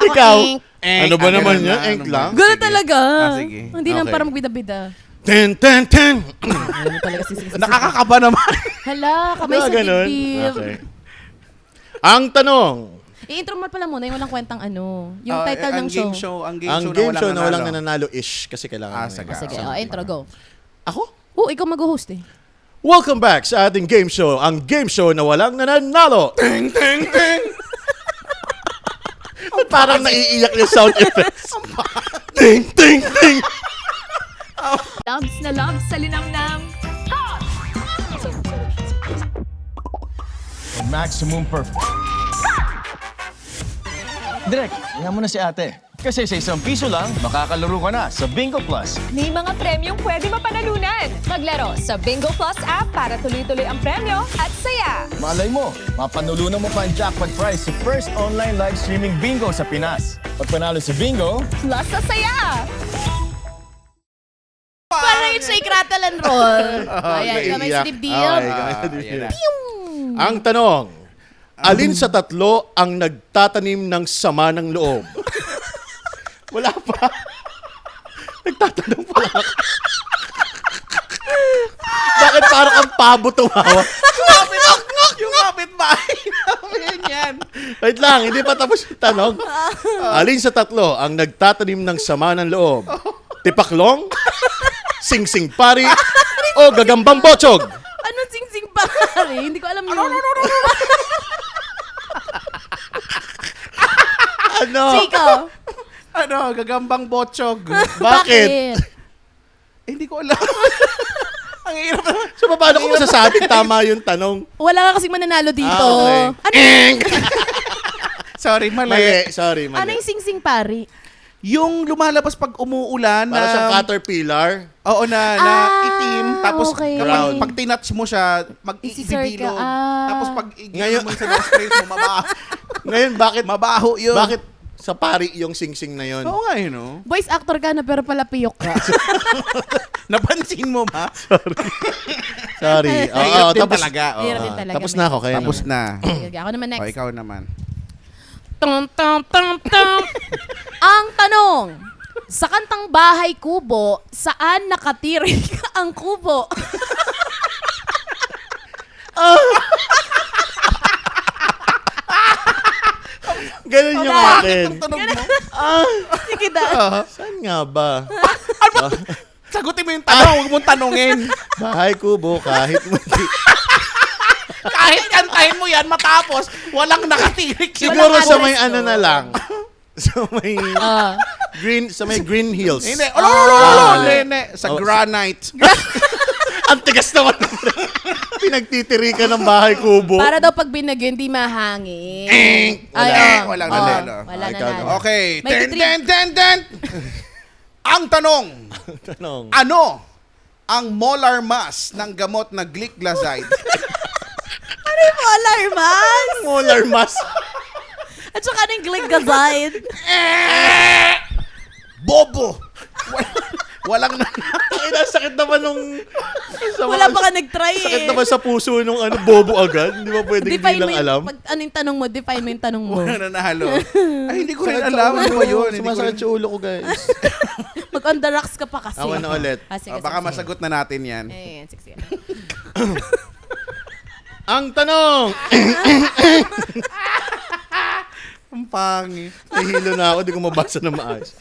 [SPEAKER 2] Ikaw, ano ba naman
[SPEAKER 3] ganun
[SPEAKER 2] yan?
[SPEAKER 3] na,
[SPEAKER 2] Enk
[SPEAKER 3] ano
[SPEAKER 2] lang?
[SPEAKER 3] ba?
[SPEAKER 1] Gano'n
[SPEAKER 3] Sige.
[SPEAKER 1] talaga.
[SPEAKER 3] sige.
[SPEAKER 1] Hindi lang
[SPEAKER 2] Okay.
[SPEAKER 1] parang bida-bida.
[SPEAKER 2] Ten, ten, ten.
[SPEAKER 1] Ano talaga si
[SPEAKER 3] Nakakakaba naman.
[SPEAKER 1] Hala, kamay
[SPEAKER 2] Diba
[SPEAKER 1] sa
[SPEAKER 2] ganun?
[SPEAKER 1] dibdib.
[SPEAKER 2] Okay. Ang tanong,
[SPEAKER 1] I-intro mo pala muna yung walang kwentang ano. Yung title ng show.
[SPEAKER 3] Ang
[SPEAKER 2] ang game show na walang nananalo-ish kasi kailangan.
[SPEAKER 3] sige.
[SPEAKER 1] O, sige, intro, go.
[SPEAKER 2] Ako?
[SPEAKER 1] Oh, ikaw mag-host eh.
[SPEAKER 2] Welcome back sa ating game show. Ang game show na walang nananalo. Ting, ting, ting. Parang naiiyak yung sound effects. Ting, ting, ting.
[SPEAKER 5] Loves na loves sa linamnam.
[SPEAKER 6] Maximum Direk, tingnan mo na si ate. Kasi sa ₱1 lang, makakalaro ka na sa Bingo Plus.
[SPEAKER 5] May mga premyong pwede mapanalunan. Maglaro sa Bingo Plus app para tuloy-tuloy ang premyo at saya.
[SPEAKER 6] Malay mo, mapanulunan mo pa ang jackpot prize sa first online live streaming bingo sa Pinas. Pag panalo sa bingo,
[SPEAKER 5] Plus sa saya.
[SPEAKER 1] Parang it's like rattle and roll. Ayan, kamay sa dibdib.
[SPEAKER 2] Okay, kamay sa dibdib.
[SPEAKER 3] Ayan na.
[SPEAKER 2] Ang tanong, alin sa tatlo ang nagtatanim ng sama ng loob? Wala pa. Nagtatanong pa lang. Bakit parang ang pabo tumawa?
[SPEAKER 3] Yung kapitbahay namin yan.
[SPEAKER 2] Wait lang, hindi pa tapos yung tanong. Alin sa tatlo ang nagtatanim ng sama ng loob? Tipaklong? Singsing pari? O gagambang botsog?
[SPEAKER 1] Ano sing-sing pare? Hindi ko alam yun.
[SPEAKER 2] Ano?
[SPEAKER 1] Chico.
[SPEAKER 3] Ano, gagambang botchog.
[SPEAKER 2] Bakit?
[SPEAKER 3] Hindi ko alam. Ang hirap naman.
[SPEAKER 2] So, paano ko masasabing tama yung tanong?
[SPEAKER 1] Wala ka kasing mananalo dito.
[SPEAKER 2] Okay.
[SPEAKER 3] Sorry, mali.
[SPEAKER 2] Mali. Sorry,
[SPEAKER 1] Ano
[SPEAKER 2] mali.
[SPEAKER 1] yung sing-sing pare?
[SPEAKER 3] Yung lumalabas pag umuulan
[SPEAKER 2] Para siyang caterpillar.
[SPEAKER 3] Oo na itim. Tapos
[SPEAKER 1] okay.
[SPEAKER 3] kapag tinouch mo siya,
[SPEAKER 1] Isi-circle.
[SPEAKER 3] mag-iibilog. Tapos pag
[SPEAKER 2] Ngayon-
[SPEAKER 3] mo sa nostrils mo,
[SPEAKER 2] Ngayon, bakit
[SPEAKER 3] mabaho yun.
[SPEAKER 2] bakit sa pari yung sing-sing na yun?
[SPEAKER 3] Oo nga yun, no?
[SPEAKER 1] Voice actor ka na pero pala piyok ka.
[SPEAKER 3] Napansin mo ba?
[SPEAKER 2] Sorry.
[SPEAKER 3] Mahirap din
[SPEAKER 2] tapos,
[SPEAKER 3] talaga. oo.
[SPEAKER 1] Mahirap din talaga.
[SPEAKER 2] tapos na ako. Kaya
[SPEAKER 3] Tapos
[SPEAKER 2] naman.
[SPEAKER 3] na.
[SPEAKER 1] Sige, ako naman
[SPEAKER 3] O,
[SPEAKER 1] next.
[SPEAKER 3] ikaw naman.
[SPEAKER 1] Tum, tum, tum, tum. Ang tanong, sa kantang Bahay Kubo, saan nakatirik ang kubo?
[SPEAKER 2] Ganun yung
[SPEAKER 1] Okay.
[SPEAKER 2] akin.
[SPEAKER 3] Tunog mo?
[SPEAKER 1] Sige da.
[SPEAKER 2] Saan nga ba?
[SPEAKER 3] Sagutin mo yung tanong, huwag mong tanungin.
[SPEAKER 2] Bahay kubo kahit hindi.
[SPEAKER 3] Kahit kantahin mo yan matapos, walang nakatirik.
[SPEAKER 2] Siguro
[SPEAKER 1] Walang
[SPEAKER 2] sa may
[SPEAKER 1] address
[SPEAKER 2] ano
[SPEAKER 1] doon.
[SPEAKER 2] na lang. Sa may
[SPEAKER 1] Ah.
[SPEAKER 2] green hills.
[SPEAKER 3] Hindi. Hindi. Sa
[SPEAKER 2] Oh,
[SPEAKER 3] granite.
[SPEAKER 2] Ang tigas naman. Pinagtitiri ka ng bahay kubo.
[SPEAKER 1] Para daw pag binagyo, hindi mahangin.
[SPEAKER 3] Walang
[SPEAKER 1] oo.
[SPEAKER 3] nanalo.
[SPEAKER 1] Wala
[SPEAKER 2] Ikaw
[SPEAKER 1] nanalo.
[SPEAKER 2] naman.
[SPEAKER 3] Okay.
[SPEAKER 1] May
[SPEAKER 3] Ten. Ang tanong,
[SPEAKER 2] Tanong.
[SPEAKER 3] ano ang molar mass ng gamot na gliclazide?
[SPEAKER 1] Alarmas!
[SPEAKER 2] Molar mass.
[SPEAKER 1] At saka ano yung glycoside?
[SPEAKER 3] Bobo! Walang na...
[SPEAKER 2] Ay, sakit naman nung...
[SPEAKER 1] Wala pa ka nag-try
[SPEAKER 2] Sakit
[SPEAKER 1] eh.
[SPEAKER 2] naman sa puso nung bobo agad. Hindi ba pwedeng hindi
[SPEAKER 1] Define mo
[SPEAKER 2] lang
[SPEAKER 1] yung,
[SPEAKER 2] alam?
[SPEAKER 1] pag, ano yung tanong mo, define mo yung tanong mo.
[SPEAKER 3] Wala nanalo. Ay, hindi ko rin
[SPEAKER 2] Sakit sa
[SPEAKER 3] alam.
[SPEAKER 2] ulo.
[SPEAKER 3] Ano ba yun? Hindi ko
[SPEAKER 2] Sumasakit
[SPEAKER 3] rin-
[SPEAKER 2] sa ulo ko, guys.
[SPEAKER 1] Mag on the rocks ka pa kasi.
[SPEAKER 2] Ako na ulit.
[SPEAKER 1] Sige,
[SPEAKER 3] Baka
[SPEAKER 1] sige.
[SPEAKER 3] masagot na natin yan.
[SPEAKER 1] Ayan, sige.
[SPEAKER 2] Ang tanong!
[SPEAKER 3] Ang pangit.
[SPEAKER 2] Nahilo na ako, di ko mabasa na maayos.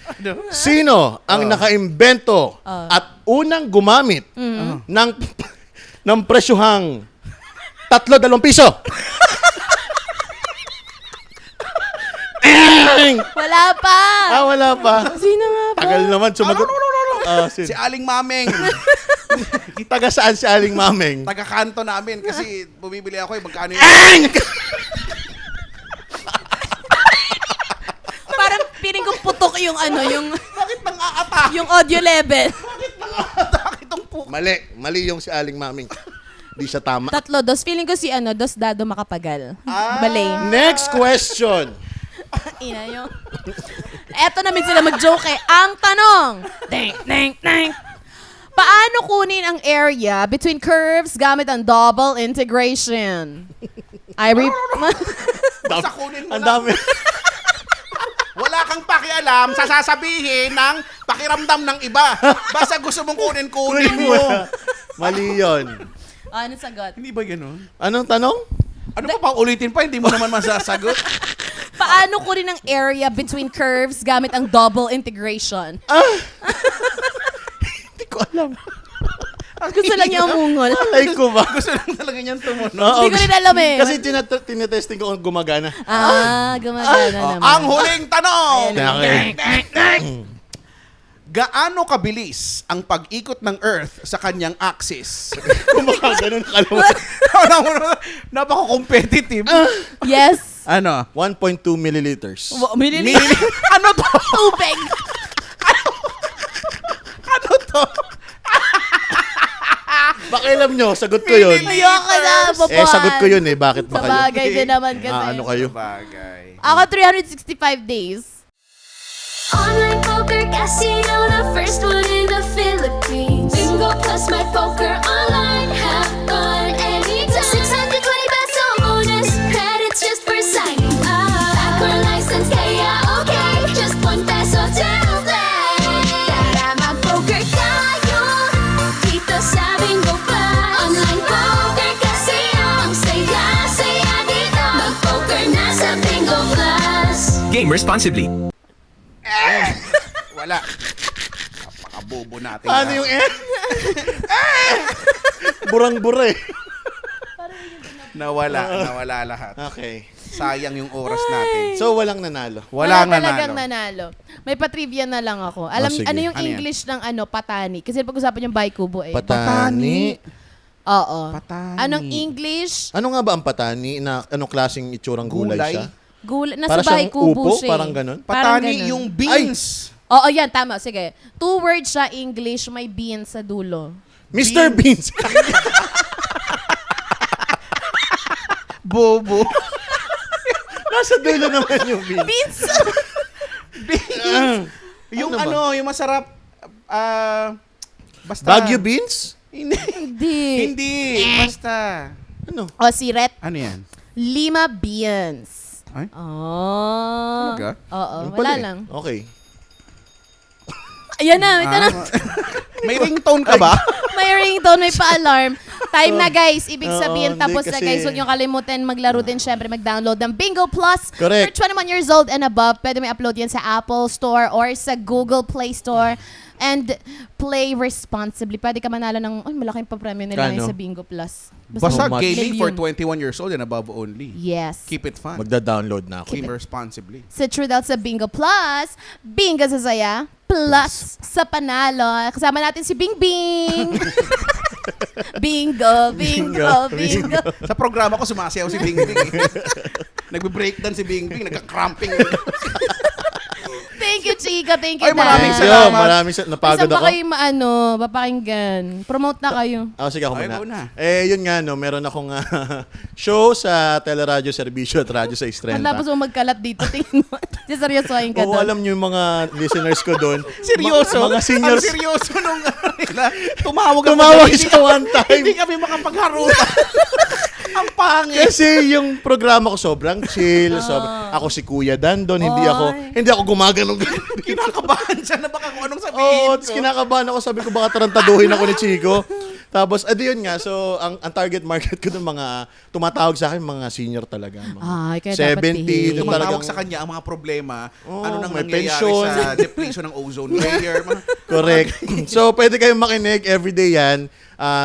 [SPEAKER 2] Sino ang nakaimbento at unang gumamit ng presyuhang 3 piso?
[SPEAKER 1] Wala pa!
[SPEAKER 2] Wala pa.
[SPEAKER 1] Sino nga ba?
[SPEAKER 2] Tagal naman sumagot.
[SPEAKER 3] Si Aling Mameng.
[SPEAKER 2] Taga saan si Aling Mameng?
[SPEAKER 3] Taga-kanto namin kasi bumibili ako eh. Magkano yun?
[SPEAKER 1] Parang piling ko putok yung ano, yung
[SPEAKER 3] Bakit nang aata?
[SPEAKER 1] yung audio level.
[SPEAKER 3] Bakit itong po?
[SPEAKER 2] Mali yung si Aling Mameng. Di siya tama.
[SPEAKER 1] 3, dos. Feeling ko si ano, Dos Dado Makapagal. Balay.
[SPEAKER 2] Next question.
[SPEAKER 1] Ina yung... Eto namin sila mag-joke eh. Ang tanong! Ding! Paano kunin ang area between curves gamit ang double integration?
[SPEAKER 3] Basta kunin mo
[SPEAKER 2] Ang
[SPEAKER 3] lang.
[SPEAKER 2] dami.
[SPEAKER 3] Wala kang pakialam sa sasabihin ng pakiramdam ng iba. Basta gusto mong kunin mo.
[SPEAKER 2] Mali yun.
[SPEAKER 1] Ano sagot?
[SPEAKER 3] Hindi ba gano'n?
[SPEAKER 2] Anong tanong?
[SPEAKER 3] Ano pa ulitin pa? Hindi mo naman masasagot.
[SPEAKER 1] Paano kunin ang area between curves gamit ang double integration?
[SPEAKER 2] Hindi ko alam.
[SPEAKER 1] Gusto lang niya umungol.
[SPEAKER 2] Alay ko ba?
[SPEAKER 3] Gusto lang talaga niyan tumunog.
[SPEAKER 2] Oo,
[SPEAKER 1] Hindi ko rin alam eh.
[SPEAKER 2] Kasi tinetesting ko kung gumagana.
[SPEAKER 1] Gumagana naman.
[SPEAKER 3] Ang huling tanong!
[SPEAKER 2] Okay.
[SPEAKER 3] Gaano kabilis ang pag-ikot ng Earth sa kanyang axis?
[SPEAKER 2] Gumagana ka naman.
[SPEAKER 3] Napaka-competitive.
[SPEAKER 1] Yes.
[SPEAKER 3] Ano?
[SPEAKER 2] 1.2 milliliters.
[SPEAKER 3] Ano to?
[SPEAKER 1] Tubig.
[SPEAKER 3] Ano to?
[SPEAKER 2] Baka alam nyo, sagot ko yun.
[SPEAKER 1] Ayoko na, babuhan.
[SPEAKER 2] Sagot ko yun eh. Bakit ba
[SPEAKER 1] Sa
[SPEAKER 2] kayo?
[SPEAKER 1] bagay din naman kasi.
[SPEAKER 2] Ano kayo?
[SPEAKER 3] Bagay.
[SPEAKER 1] Ako 365 days.
[SPEAKER 7] Online poker casino, the first one in the Philippines. Bingo plus my poker online, have fun anytime. 620 peso bonus, credits just for signing up. Backer license, kaya okay, just 1 peso to play. Tara mag-poker tayo, dito sa Bingo Plus. Online poker casino, ang saya-saya dito. Mag-poker na sa Bingo
[SPEAKER 8] Game responsibly.
[SPEAKER 3] Wala. Napakabobo natin.
[SPEAKER 2] Paano yung Burang-bura eh.
[SPEAKER 3] Nawala lahat.
[SPEAKER 2] Okay.
[SPEAKER 3] Sayang yung oras natin.
[SPEAKER 2] So, walang nanalo.
[SPEAKER 3] Walang
[SPEAKER 1] Wala talagang
[SPEAKER 3] nanalo.
[SPEAKER 1] nanalo. May patrivia na lang ako. Alam,
[SPEAKER 2] sige.
[SPEAKER 1] ano yung
[SPEAKER 3] Ano yan?
[SPEAKER 1] English ng patani? Kasi pag-usapan yung Baikubo eh.
[SPEAKER 2] Patani.
[SPEAKER 1] Oo.
[SPEAKER 3] Patani.
[SPEAKER 1] Anong English?
[SPEAKER 2] Ano nga ba ang patani? Anong klaseng itsurang gulay,
[SPEAKER 3] Gulay?
[SPEAKER 2] siya?
[SPEAKER 1] Nasa
[SPEAKER 2] Para siyang
[SPEAKER 1] Baikubo
[SPEAKER 2] upo?
[SPEAKER 1] siya. eh.
[SPEAKER 2] Parang ganun?
[SPEAKER 3] Patani
[SPEAKER 1] ganun.
[SPEAKER 3] yung beans.
[SPEAKER 1] Oo, yan. Tama. Sige. 2 words siya English. May beans sa dulo.
[SPEAKER 2] Mr. Beans.
[SPEAKER 3] Bobo.
[SPEAKER 2] Nasa dulo naman yung beans.
[SPEAKER 1] Beans!
[SPEAKER 3] Yung
[SPEAKER 2] Ano ba?
[SPEAKER 3] yung masarap. Basta.
[SPEAKER 2] Baguio beans?
[SPEAKER 3] Hindi.
[SPEAKER 1] Hindi.
[SPEAKER 3] Hindi. Basta.
[SPEAKER 2] Ano?
[SPEAKER 1] O, siret.
[SPEAKER 3] Ano yan?
[SPEAKER 1] Lima beans.
[SPEAKER 3] Ay?
[SPEAKER 1] Oh.
[SPEAKER 3] Talaga?
[SPEAKER 1] Oo.
[SPEAKER 2] Ano
[SPEAKER 1] Wala
[SPEAKER 2] pala eh?
[SPEAKER 1] lang.
[SPEAKER 2] Okay.
[SPEAKER 1] Ayan na. May tanong.
[SPEAKER 3] May ringtone ka ba?
[SPEAKER 1] May ringtone, may pa-alarm. Time na guys. Ibig sabihin,
[SPEAKER 2] hindi
[SPEAKER 1] tapos na
[SPEAKER 2] kasi-
[SPEAKER 1] guys. Huwag niyo kalimutan maglaro din syempre, mag-download ng Bingo Plus.
[SPEAKER 2] Correct.
[SPEAKER 1] For 21 years old and above, pwede may upload yan sa Apple Store or sa Google Play Store. And play responsibly. Pwede ka manalo ng, malaking pa-premium nila
[SPEAKER 2] Kano?
[SPEAKER 1] ngayon sa Bingo Plus.
[SPEAKER 3] Basta
[SPEAKER 2] much?
[SPEAKER 3] gaming for
[SPEAKER 1] million.
[SPEAKER 3] 21 years old and above only.
[SPEAKER 1] Yes.
[SPEAKER 3] Keep it fun.
[SPEAKER 2] Magda-download na ako.
[SPEAKER 3] Keep responsibly.
[SPEAKER 1] Sa True Doubt sa Bingo Plus, Bingo sa saya, plus sa panalo. Kasama natin si Bing Bing. Bingo, bingo, bingo.
[SPEAKER 3] Sa programa ko, sumasayaw si Bing Bing. Nagbe-breakdown si Bing Bing. Nagka-cramping.
[SPEAKER 1] Thank you, Chica. Thank you,
[SPEAKER 3] Ay, maraming
[SPEAKER 1] Dad.
[SPEAKER 3] salamat.
[SPEAKER 2] Maraming napagod
[SPEAKER 1] Saan ba
[SPEAKER 2] ako.
[SPEAKER 1] kayo papakinggan? Promote na kayo.
[SPEAKER 2] Sige ako
[SPEAKER 3] Ay,
[SPEAKER 2] muna.
[SPEAKER 3] go na.
[SPEAKER 2] Yun nga, no, meron akong show sa Teleradyo Serbisyo at Radyo sa
[SPEAKER 1] At tapos mo magkalat dito, tingin mo. Seryosohin ka
[SPEAKER 2] Oo,
[SPEAKER 1] doon.
[SPEAKER 2] alam niyo yung mga listeners ko doon.
[SPEAKER 3] Seryoso?
[SPEAKER 2] Mga seniors.
[SPEAKER 3] Ang seryoso nung nila. Tumawag ako.
[SPEAKER 2] Tumawag
[SPEAKER 3] Hindi
[SPEAKER 2] siya one time.
[SPEAKER 3] Hindi kami makapagharutan. Ang pangit.
[SPEAKER 2] Kasi yung programa ko sobrang chill. Ako si Kuya Dan doon. Hindi ako gumaganong.
[SPEAKER 3] Kinakabahan siya na baka kung anong sabihin
[SPEAKER 2] Oo,
[SPEAKER 3] ko.
[SPEAKER 2] tapos kinakabahan ako. Sabi ko baka tarantaduhin ako ni Chico. Tapos, yun nga. So, ang target market ko ng mga tumatawag sa akin, mga senior talaga. Mga
[SPEAKER 1] Ay, kaya dapat
[SPEAKER 2] 70.
[SPEAKER 1] tihin.
[SPEAKER 2] yung
[SPEAKER 3] Tumatawag
[SPEAKER 2] talagang-
[SPEAKER 3] sa kanya ang mga problema.
[SPEAKER 2] Oo,
[SPEAKER 3] Ano nang
[SPEAKER 2] may
[SPEAKER 3] nangyayari
[SPEAKER 2] pensyon.
[SPEAKER 3] sa depletion ng ozone layer.
[SPEAKER 2] Correct. So, pwede kayong makinig everyday yan.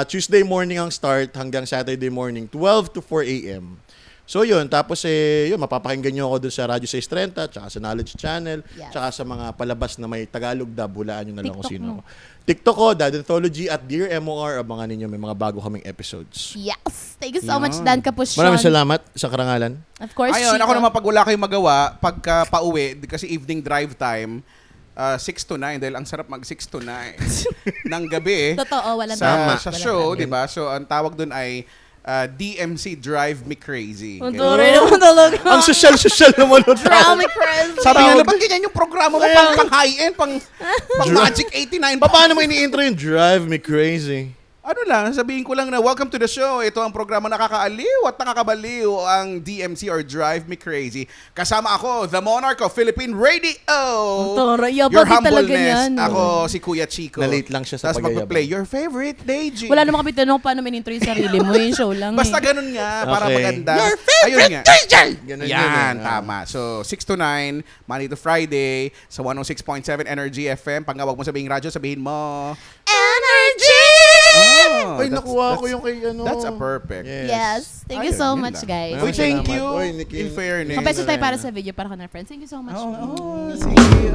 [SPEAKER 2] Tuesday morning ang start hanggang Saturday morning, 12 to 4 a.m. So, yun. Tapos, yun, mapapakinggan nyo ako dun sa Radyo 630, tsaka sa Knowledge Channel,
[SPEAKER 1] Yes.
[SPEAKER 2] tsaka sa mga palabas na may Tagalog dub, hulaan nyo na lang kung
[SPEAKER 1] TikTok
[SPEAKER 2] sino
[SPEAKER 1] mo.
[SPEAKER 2] ako. TikTok ko, Dad Anthology at Dear MOR, abangan ninyo, may mga bago kaming episodes.
[SPEAKER 1] Yes. Thank you so much, Dan Capuchon.
[SPEAKER 2] Maraming salamat sa karangalan.
[SPEAKER 1] Of course,
[SPEAKER 3] Ayun,
[SPEAKER 1] Chico.
[SPEAKER 3] ako naman pag wala kayong magawa, pagka pauwi, kasi evening drive time, 6 to 9, dahil ang sarap mag 6 to 9 ng gabi.
[SPEAKER 1] Totoo, walang
[SPEAKER 3] sa,
[SPEAKER 1] tama.
[SPEAKER 3] sa
[SPEAKER 1] Walang
[SPEAKER 3] show,
[SPEAKER 1] tama.
[SPEAKER 3] di ba? So, ang tawag dun ay DMC Drive Me Crazy.
[SPEAKER 1] Ang
[SPEAKER 3] Ganun.
[SPEAKER 1] tuloy naman talaga.
[SPEAKER 2] Ang social naman nun.
[SPEAKER 1] Drama Crazy.
[SPEAKER 3] Sabi nga,
[SPEAKER 2] Tawag-
[SPEAKER 3] ba't ganyan yung programa mo? Pang high-end, pang Magic 89.
[SPEAKER 2] Paano mo ini-intro yung Drive Me Crazy?
[SPEAKER 3] Ano lang, sabihin ko lang na welcome to the show. Ito ang programa nakakaaliw at nakakabaliw, ang DMC or Drive Me Crazy. Kasama ako, the Monarch of Philippine Radio.
[SPEAKER 1] Toro,
[SPEAKER 3] Your
[SPEAKER 1] yabang talaga
[SPEAKER 3] humbleness.
[SPEAKER 1] yan.
[SPEAKER 3] Ako si Kuya Chico.
[SPEAKER 2] Na-late lang siya sa
[SPEAKER 3] Tapos
[SPEAKER 2] pagyayabang.
[SPEAKER 3] magpa-play your favorite Deji.
[SPEAKER 1] Wala naman kami tanong paano minintro yung sarili mo. Yung show lang
[SPEAKER 3] Basta
[SPEAKER 1] eh.
[SPEAKER 3] ganun nga, para
[SPEAKER 2] Okay.
[SPEAKER 3] maganda.
[SPEAKER 2] Your
[SPEAKER 3] Ayun nga.
[SPEAKER 2] Ganun
[SPEAKER 3] Yan,
[SPEAKER 2] yun,
[SPEAKER 3] tama. So, 6 to 9, Monday to Friday, sa 106.7 Energy FM. Pag nga wag mo sabihin radyo, sabihin mo.
[SPEAKER 1] Energy!
[SPEAKER 3] Oh,
[SPEAKER 2] Ay,
[SPEAKER 3] that's-
[SPEAKER 2] nakuha ko
[SPEAKER 3] that's-
[SPEAKER 2] yung kay ano.
[SPEAKER 3] That's a perfect.
[SPEAKER 1] Yes. Thank you
[SPEAKER 3] Ayun,
[SPEAKER 1] so
[SPEAKER 3] yun
[SPEAKER 1] much,
[SPEAKER 3] lang.
[SPEAKER 1] guys.
[SPEAKER 3] Uy, thank
[SPEAKER 2] Salamat.
[SPEAKER 3] you.
[SPEAKER 2] Uy, Nikki.
[SPEAKER 3] In fairness.
[SPEAKER 1] Kapeso tayo para sa video, para ka na friends. Thank you so much.
[SPEAKER 3] Oh, sige.